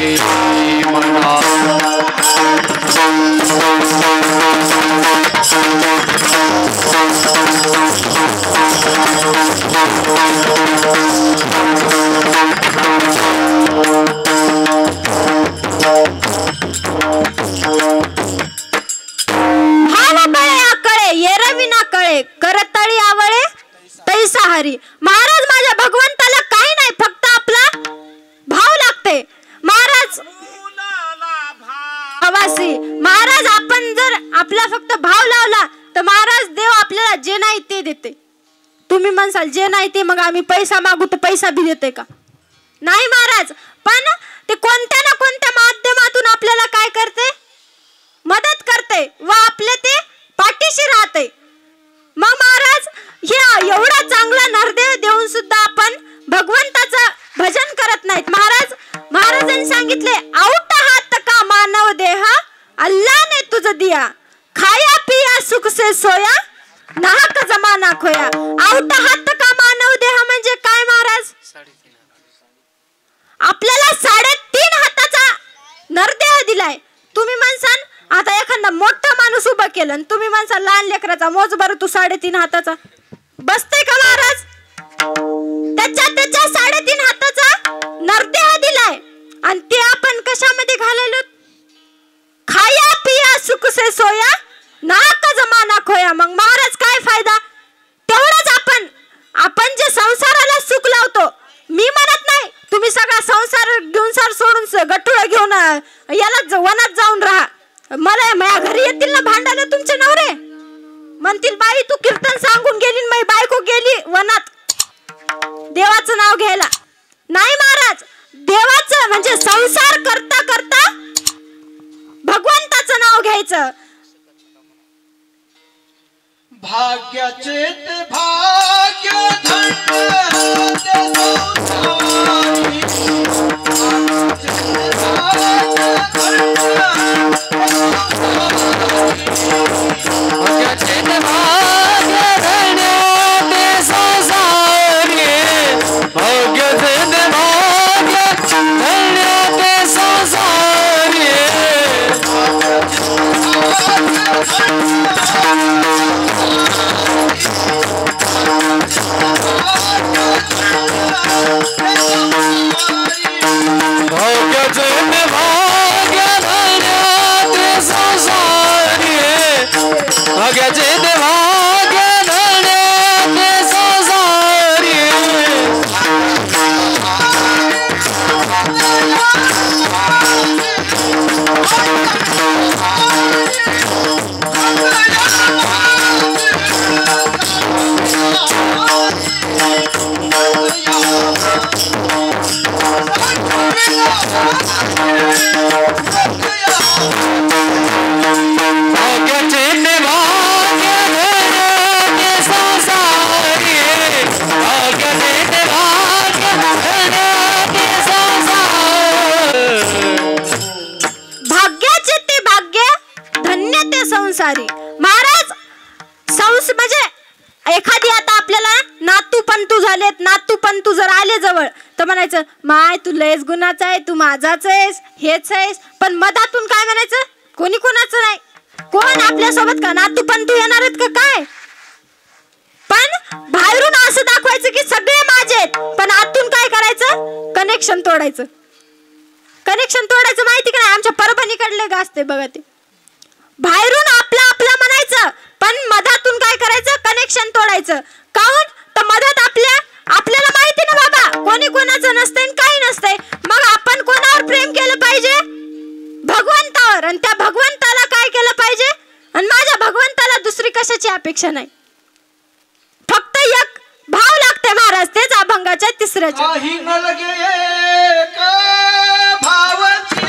म्हणा करताळी आवळे तैसा हरी. महाराज माझ्या भगवंताला काही नाही, फक्त आपला भाव लागते. महाराज भावासी महाराज आपण जर आपला फक्त भाव लावला तर महाराज देव आपल्याला जे नाही ते देते. तुम्ही म्हणसाल जे नाही ते मग आम्ही पैसा मागू तर पैसा बी देते का? नाही महाराज, पण ते कोणत्या ना कोणत्या माध्यमातून आपल्याला काय करते, मदत करते व आपले ते पाठीशी राहते. मग महाराज हे एवढा चांगला नरदेव देऊन सुद्धा आपण भगवंताचं भजन करत नाहीत. महाराजांनी सांगितले, आउट हात का मानव देह अल्लाह ने तुझ दिया, खाया पिया सुख से सोया नाहक जमाना खोया. आउट हात का मानव देह म्हणजे काय महाराज? आपल्याला 3.5 हाताचा नरदेह दिलाय. तुम्ही म्हणसान आता एखादा मोठा माणूस उभा केलं आणि तुम्ही म्हणसाल लहान लेकराचा मोज बरं तू 3.5 हाताचा, बसते का महाराज? त्याच्या 3.5 हाताचा नरदेह दिलाय आणि ते आपण कशामध्ये घालायलो? खाया पिया सुख से सोया नाक जमाना खोया. मग महाराज काय फायदा? तेवढंच आपण जे संसाराला सुख लावतो. मी म्हणत नाही तुम्ही सगळा संसार घेऊन सोडून गठुळं घेऊन याला वनात जाऊन राहा. मला माझ्या घरी येतील ना भांडायला तुमचे नवरे, म्हणतील बाई तू कीर्तन सांगून गेली, माझी बायको गेली वनात देवाचं नाव घ्यायला. नाही महाराज, देवाचं म्हणजे संसार करता करता भगवंताचं नाव घ्यायचं. भाग्याचे ते भाग्य धन्य संसारी. महाराज म्हणजे एखादी आता आपल्याला नातू पंतू झालेत, नातू पंतू जर आले जवळ तर म्हणायचं माय तू लयच गुणाचा आहे, तू माझाच आहेस, हेच आहेस. पण मधातून काय म्हणायचं? कोणी कोणाचं नाही. कोण आपल्यासोबत का नातू पंतू येणार आहेत का काय? पण बाहेरून असं दाखवायचं की सगळे माझे आहेत, पण आतून काय करायचं? कनेक्शन तोडायचं. कनेक्शन तोडायचं माहिती का नाही? आमच्या परभणीकडले गाजते बघा ते. बाहेरून आपला म्हणायचं, पण मधातून काय करायचं? कनेक्शन तोडायचं. काऊन? तर मधात आपल्याला माहिती ना बाबा कोणी कोणाचं नसतंय काही नसतंय. मग आपण कोणावर प्रेम केलं पाहिजे? भगवंतावर. आणि त्या भगवंताला काय केलं पाहिजे? आणि माझ्या भगवंताला दुसरी कशाची अपेक्षा नाही, फक्त एक भाव लागते महाराज, तेच अभंगाच्या 3ऱ्याच्या. काही न लगे एक भावाची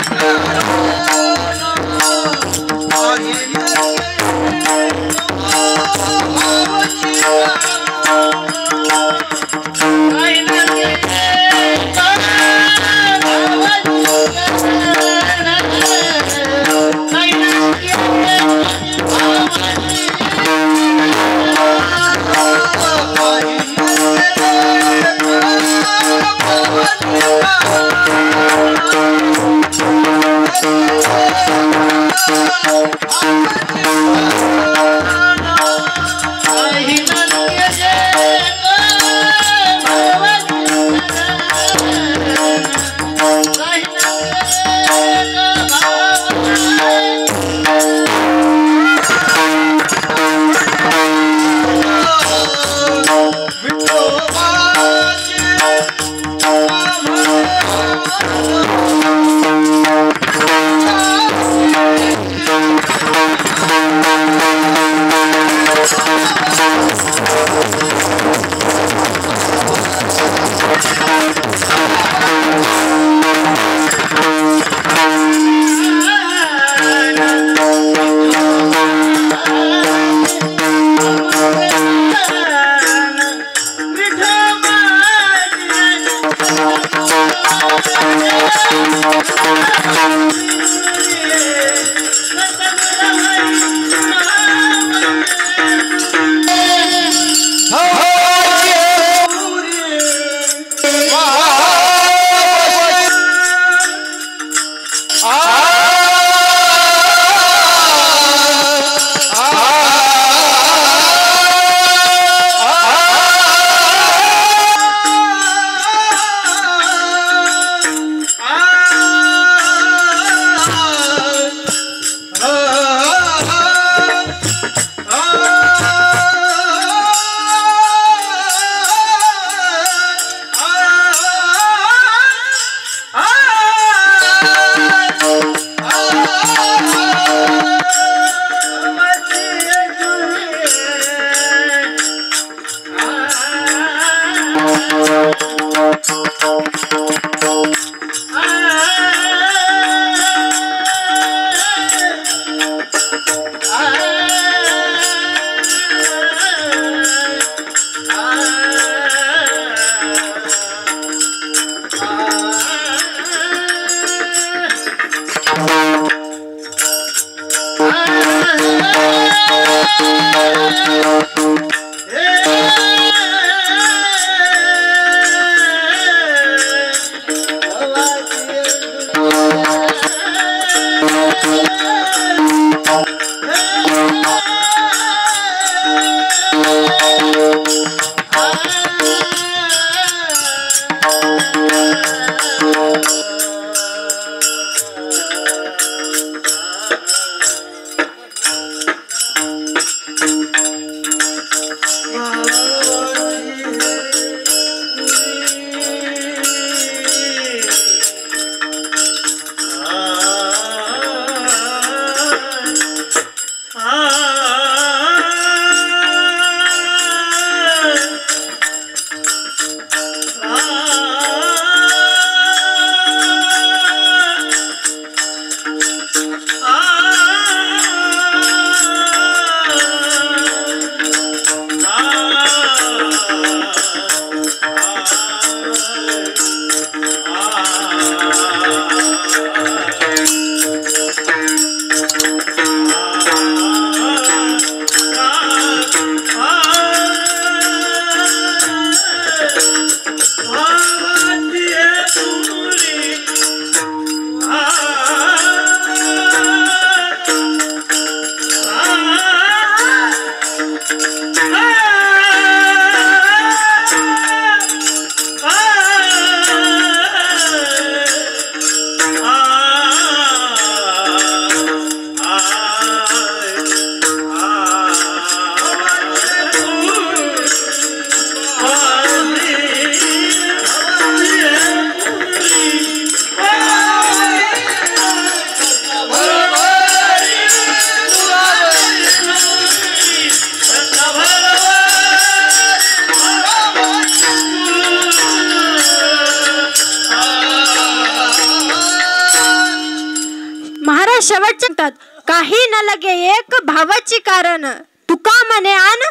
शेवटच्या काही न लगे एक भावाची कारण तुका म्हणे आण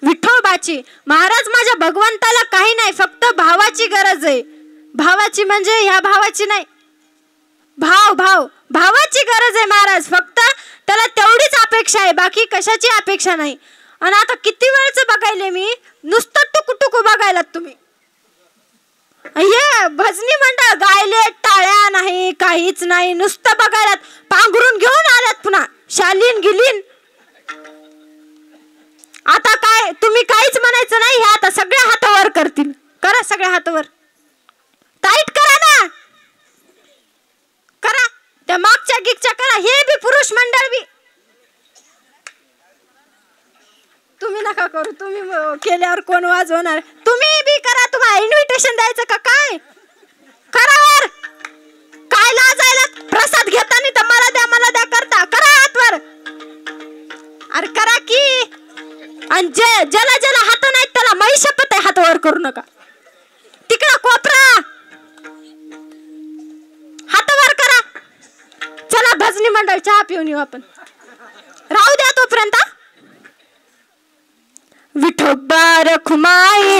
विठोबाची. महाराज माझ्या भगवंताला काही नाही, फक्त भावाची गरज आहे. भावाची म्हणजे ह्या भावाची नाही, भावाची गरज आहे महाराज. फक्त त्याला तेवढीच अपेक्षा आहे, बाकी कशाची अपेक्षा नाही. आणि आता किती वेळच बघायले मी, नुसतं टुकू बघायलात तुम्ही. हे भजनी मंडळ गायले, टाळ्या नाही, काहीच नाही, नुसतं बघायलात. पांघरून घेऊन आल्यात पुन्हा शालीन गिलीन. आता काय तुम्ही काहीच म्हणायचं नाही. हे आता सगळे हातावर करतील. करा सगळे हातावर. टाईट करा ना. करा. त्या मागच्या गिगच्या करा. हे बी पुरुष मंडळ बी. तुम्ही नका करू. तुम्ही केल्यावर कोण वाजवणार. तुम्ही बी करा. तुम्हाला इन्व्हिटेशन द्यायचं का काय? करा वर. काय लाजायला. प्रसाद घेता नाही तर मला द्या करता. करा हातवर. अरे करा की. आणि ज्याला हात नाहीत त्याला मै शपथ आहे हात वर करू नका. तिकडं कोपरा हात वर करा. चला भजनी मंडळ चहा पिऊन येऊ आपण. राहू द्या तोपर्यंत. विठोबा रखुमाये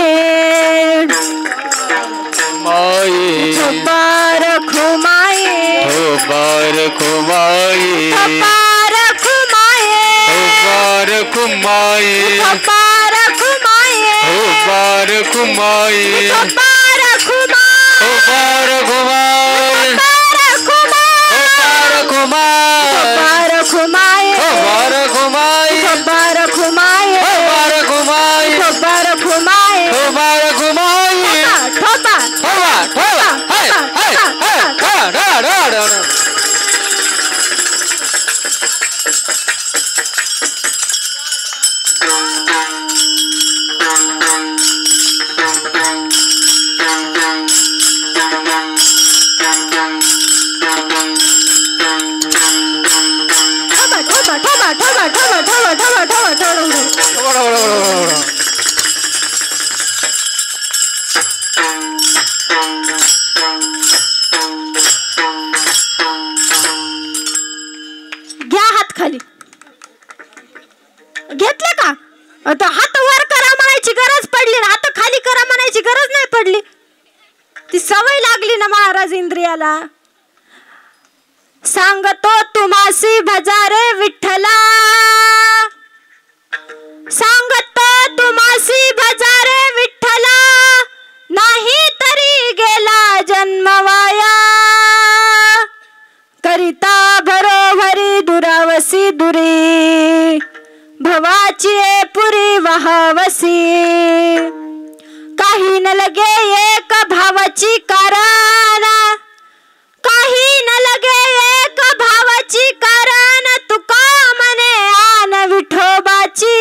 विठोबा रखुमाये विठोबा रखुमाये विठोबा रखुमाये विठोबा रखुमाये विठोबा रखुमाये विठोबा रखुमाये घ्या हात खाली. घेतले का? आता हात वर करा म्हणायची गरज पडली ना. हात खाली करा म्हणायची गरज नाही पडली. ती सवय लागली ना महाराज इंद्रियाला. सांगतो तुम्हासी भजारे विठ्ठला. सांगतो तुम्हासी भजारे विठ्ठला. नाही तरी गेला जन्मवाया. करिता भरोभरी दुरावसी दुरी. भवाची पुरी वहावसी. काही न लगे एक भावाची कारण. काही न लगे एक भावाची कारण. तुका मने आन विठोबाची.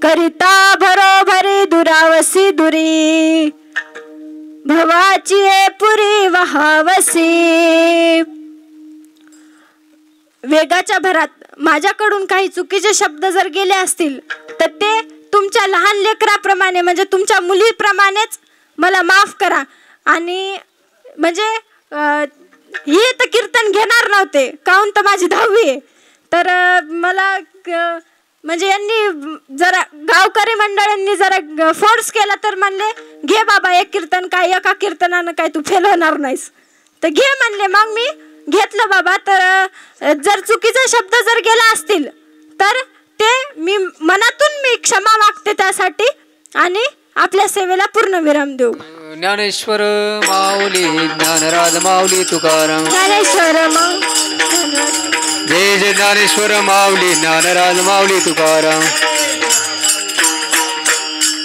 करिता भरोभरी दुरावसी दुरी. भवाची पुरी वहावसी. वेगाच्या भरात माझ्याकडून काही चुकीचे शब्द जर गेले असतील तर ते तुमच्या लहान लेकराप्रमाणे म्हणजे तुमच्या मुलीप्रमाणेच मला माफ करा. आणि म्हणजे हे तर कीर्तन घेणार नव्हते काहून तर माझी 10वी आहे. तर मला म्हणजे यांनी जरा गावकरी मंडळांनी जरा फोर्स केला तर म्हणले घे बाबा एक कीर्तन. काय एका कीर्तनानं काय तू फेल होणार नाहीस तर घे म्हणले. मग मी घेतलं बाबा. तर जर चुकीचे शब्द जर गेला असतील तर ते मी मनातून क्षमा मागते त्यासाठी. आणि आपल्या सेवेला पूर्ण विराम देऊ. ज्ञानेश्वर माऊली ज्ञानराज माऊली तुकाराम. ज्ञानेश्वर जय जय ज्ञानेश्वर माऊली ज्ञानराज माऊली तुकाराम.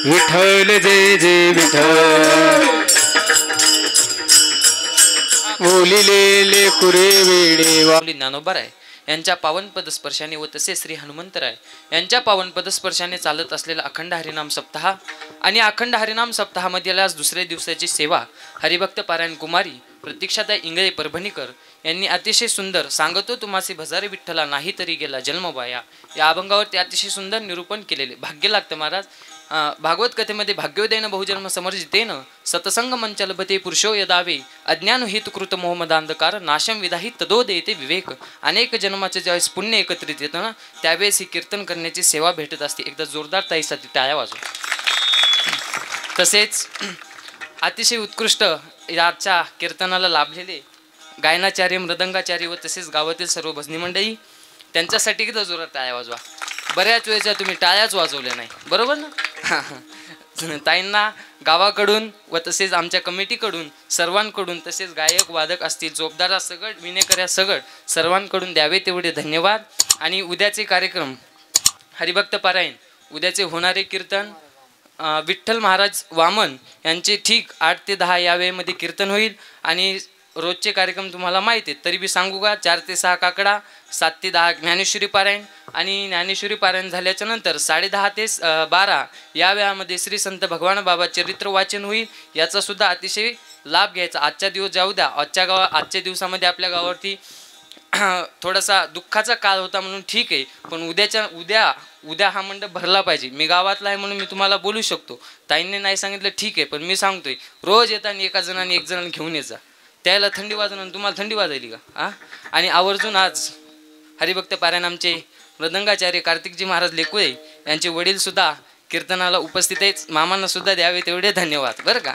विठ्ठल जय जय विठ्ठल. बोलिले कुरे वेडे माऊली ज्ञानोबाराय यांच्या पावन पदस्पर्शाने व तसे श्री हनुमंतराय यांच्या पावन पदस्पर्शाने चालत असलेला अखंड हरिनाम सप्ताह आणि अखंड हरिनाम सप्ताहामध्ये आज दुसऱ्या दिवसाची सेवा हरिभक्त पारायण कुमारी प्रतीक्षाताई इंगळे परभणीकर यांनी अतिशय सुंदर सांगतो तुम्हासी भजारे विठ्ठला नाही तरी गेला जन्मबाया या अभंगावरती अतिशय सुंदर निरूपण केलेले. भाग्य लागतं महाराज. भागवत कथेमध्ये भाग्योदयन बहुजन्म समर्जितेन सतसंग मंचलभते पुरुषो यदावे अज्ञान हेतुकृत मोहमदांधकार नाशम विदाही तदो देते विवेक. अनेक जन्माचे ज्यावेळेस पुण्य एकत्रित येतं ना त्यावेळेस ही कीर्तन करण्याची सेवा भेटत असते. एकदा जोरदार ताईसाठी टाळ्या वाजव. तसेच अतिशय उत्कृष्ट याच्या कीर्तनाला लाभलेले गायनाचार्य मृदंगाचार्य व तसेच गावातील सर्व भजनी मंडळी त्यांच्यासाठी एकदा जोरात टाळ्या वाजवा. बऱ्याच वेळेच्या तुम्ही टाळ्याच वाजवल्या नाही बरोबर ना. ताईंना गावाकडून व तसेच आमच्या कमिटीकडून सर्वांकडून तसेच गायक वादक असतील चोपदारा सगट विनेकऱ्या सगट सर्वांकडून द्यावे तेवढे धन्यवाद. आणि उद्याचे कार्यक्रम हरिभक्त पारायण उद्याचे होणारे कीर्तन विठ्ठल महाराज वामन यांचे ठीक 8 ते 10 या वेळेमध्ये कीर्तन होईल. आणि रोजचे कार्यक्रम तुम्हाला माहिती आहेत तरी बी सांगू का 4 ते 6 काकडा 7 ते 10 ज्ञानेश्वरी पारायण आणि ज्ञानेश्वरी पारायण झाल्याच्या नंतर 10:30 ते 12 या वेळामध्ये श्री संत भगवान बाबा चरित्र वाचन होईल. याचा सुद्धा अतिशय लाभ घ्यायचा. आजच्या दिवस जाऊ द्या आजच्या दिवसामध्ये आपल्या गावावरती थोडासा दुःखाचा काळ होता म्हणून ठीक आहे पण उद्या हा मंडप भरला पाहिजे. मी गावातला आहे म्हणून मी तुम्हाला बोलू शकतो. ताईंनी नाही सांगितलं ठीक आहे पण मी सांगतोय रोज येताना एका जणाने एक जणांना घेऊन यायचा. त्याला थंडी वाजवणार तुम्हाला थंडी वाजायली का आणि आवर्जून आज हरिभक्त पारायण आमचे मृदंगाचार्य कार्तिकजी महाराज लेकुळे यांचे वडील सुद्धा कीर्तनाला उपस्थित आहेत. मामांना सुद्धा द्यावे तेवढे धन्यवाद बरं का.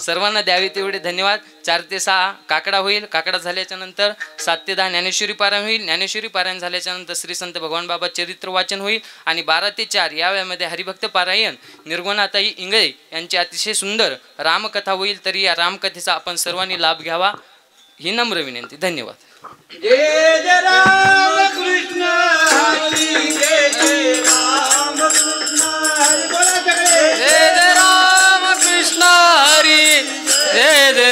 सर्वांना द्यावे तेवढे धन्यवाद. 4 ते 6 काकडा होईल. काकडा झाल्याच्या नंतर 7 ते 10 ज्ञानेश्वरी पारायण होईल. ज्ञानेश्वरी पारायण झाल्याच्या नंतर श्री संत भगवान बाबा चरित्र वाचन होईल. आणि 12 ते 4 या वेळामध्ये हरिभक्त पारायण निर्गुणाताई इंगळे यांची अतिशय सुंदर रामकथा होईल. तरी या रामकथेचा आपण सर्वांनी लाभ घ्यावा ही नम्र विनंती. धन्यवाद. जय जय राम कृष्ण हरी जय जय राम कृष्ण हरी बोला सगळे जय जय राम कृष्ण हरी जय जय